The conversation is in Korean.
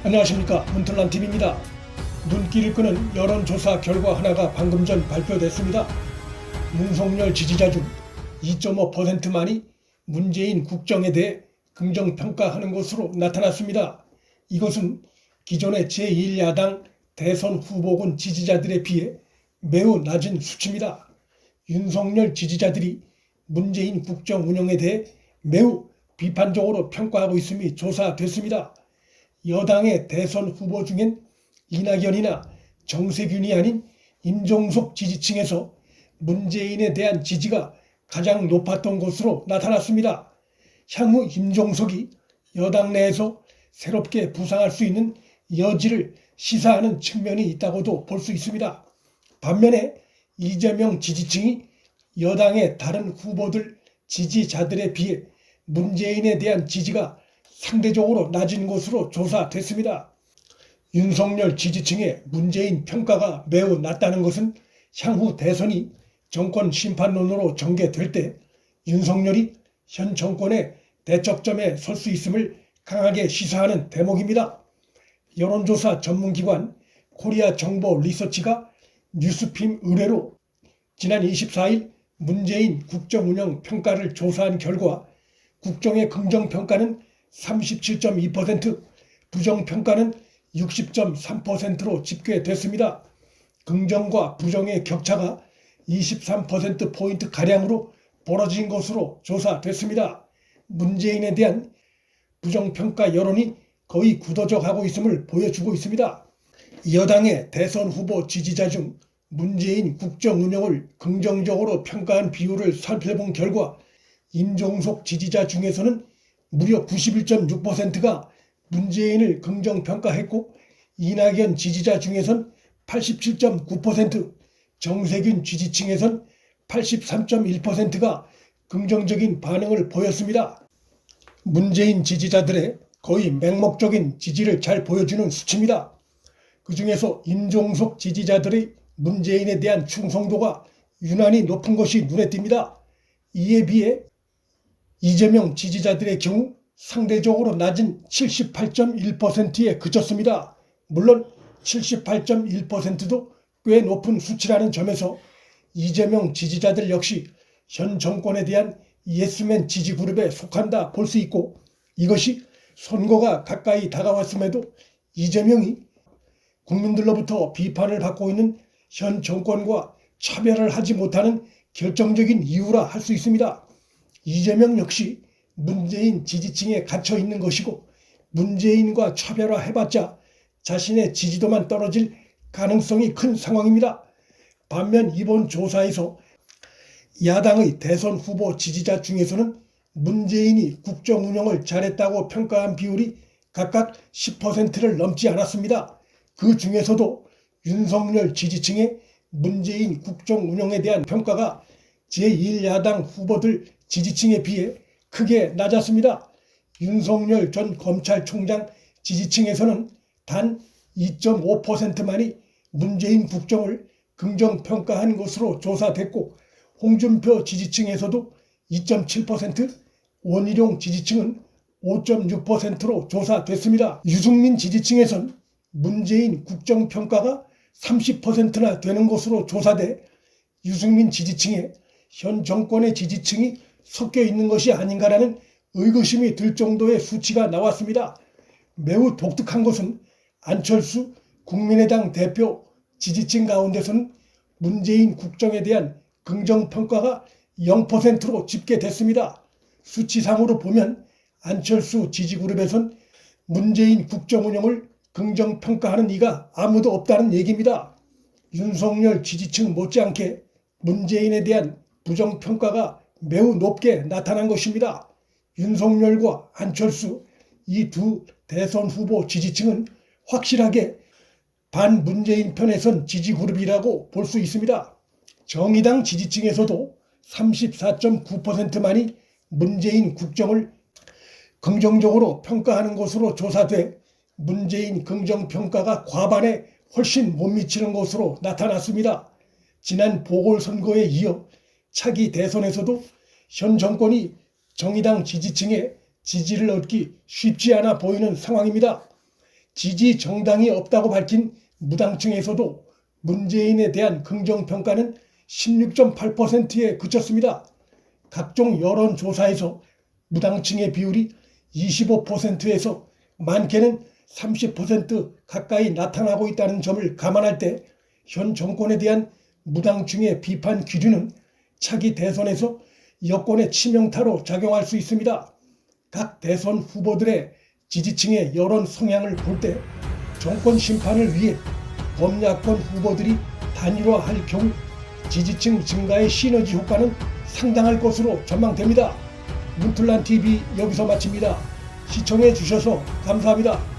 안녕하십니까, 문틀란TV입니다. 눈길을 끄는 여론조사 결과 하나가 방금 전 발표됐습니다. 윤석열 지지자 중 2.5%만이 문재인 국정에 대해 긍정평가하는 것으로 나타났습니다. 이것은 기존의 제1야당 대선 후보군 지지자들에 비해 매우 낮은 수치입니다. 윤석열 지지자들이 문재인 국정 운영에 대해 매우 비판적으로 평가하고 있음이 조사됐습니다. 여당의 대선 후보 중엔 이낙연이나 정세균이 아닌 임종석 지지층에서 문재인에 대한 지지가 가장 높았던 것으로 나타났습니다. 향후 임종석이 여당 내에서 새롭게 부상할 수 있는 여지를 시사하는 측면이 있다고도 볼 수 있습니다. 반면에 이재명 지지층이 여당의 다른 후보들 지지자들에 비해 문재인에 대한 지지가 상대적으로 낮은 것으로 조사됐습니다. 윤석열 지지층의 문재인 평가가 매우 낮다는 것은 향후 대선이 정권 심판론으로 전개될 때 윤석열이 현 정권의 대척점에 설 수 있음을 강하게 시사하는 대목입니다. 여론조사 전문기관 코리아 정보 리서치가 뉴스핌 의뢰로 지난 24일 문재인 국정운영 평가를 조사한 결과 국정의 긍정평가는 37.2%, 부정평가는 60.3%로 집계됐습니다. 긍정과 부정의 격차가 23%포인트가량으로 벌어진 것으로 조사됐습니다. 문재인에 대한 부정평가 여론이 거의 굳어져가고 있음을 보여주고 있습니다. 여당의 대선 후보 지지자 중 문재인 국정 운영을 긍정적으로 평가한 비율을 살펴본 결과 임종석 지지자 중에서는 무려 91.6%가 문재인을 긍정평가했고 이낙연 지지자 중에선 87.9%, 정세균 지지층에선 83.1%가 긍정적인 반응을 보였습니다. 문재인 지지자들의 거의 맹목적인 지지를 잘 보여주는 수치입니다. 그 중에서 임종석 지지자들의 문재인에 대한 충성도가 유난히 높은 것이 눈에 띕니다. 이에 비해 이재명 지지자들의 경우 상대적으로 낮은 78.1%에 그쳤습니다. 물론 78.1%도 꽤 높은 수치라는 점에서 이재명 지지자들 역시 현 정권에 대한 예스맨 지지 그룹에 속한다 볼 수 있고, 이것이 선거가 가까이 다가왔음에도 이재명이 국민들로부터 비판을 받고 있는 현 정권과 차별을 하지 못하는 결정적인 이유라 할 수 있습니다. 이재명 역시 문재인 지지층에 갇혀 있는 것이고 문재인과 차별화해봤자 자신의 지지도만 떨어질 가능성이 큰 상황입니다. 반면 이번 조사에서 야당의 대선 후보 지지자 중에서는 문재인이 국정 운영을 잘했다고 평가한 비율이 각각 10%를 넘지 않았습니다. 그 중에서도 윤석열 지지층의 문재인 국정 운영에 대한 평가가 제1야당 후보들 지지층에 비해 크게 낮았습니다. 윤석열 전 검찰총장 지지층에서는 단 2.5%만이 문재인 국정을 긍정평가한 것으로 조사됐고, 홍준표 지지층에서도 2.7%, 원희룡 지지층은 5.6%로 조사됐습니다. 유승민 지지층에선 문재인 국정평가가 30%나 되는 것으로 조사돼 유승민 지지층에 현 정권의 지지층이 섞여 있는 것이 아닌가라는 의구심이 들 정도의 수치가 나왔습니다. 매우 독특한 것은 안철수 국민의당 대표 지지층 가운데서는 문재인 국정에 대한 긍정평가가 0%로 집계됐습니다. 수치상으로 보면 안철수 지지그룹에선 문재인 국정 운영을 긍정평가하는 이가 아무도 없다는 얘기입니다. 윤석열 지지층 못지않게 문재인에 대한 부정평가가 매우 높게 나타난 것입니다. 윤석열과 안철수 이 두 대선 후보 지지층은 확실하게 반문재인 편에 선 지지그룹이라고 볼 수 있습니다. 정의당 지지층에서도 34.9%만이 문재인 국정을 긍정적으로 평가하는 것으로 조사돼 문재인 긍정평가가 과반에 훨씬 못 미치는 것으로 나타났습니다. 지난 보궐선거에 이어 차기 대선에서도 현 정권이 정의당 지지층의 지지를 얻기 쉽지 않아 보이는 상황입니다. 지지 정당이 없다고 밝힌 무당층에서도 문재인에 대한 긍정평가는 16.8%에 그쳤습니다. 각종 여론조사에서 무당층의 비율이 25%에서 많게는 30% 가까이 나타나고 있다는 점을 감안할 때 현 정권에 대한 무당층의 비판 기류는 차기 대선에서 여권의 치명타로 작용할 수 있습니다. 각 대선 후보들의 지지층의 여론 성향을 볼 때 정권 심판을 위해 범야권 후보들이 단일화할 경우 지지층 증가의 시너지 효과는 상당할 것으로 전망됩니다. 문틀란TV 여기서 마칩니다. 시청해 주셔서 감사합니다.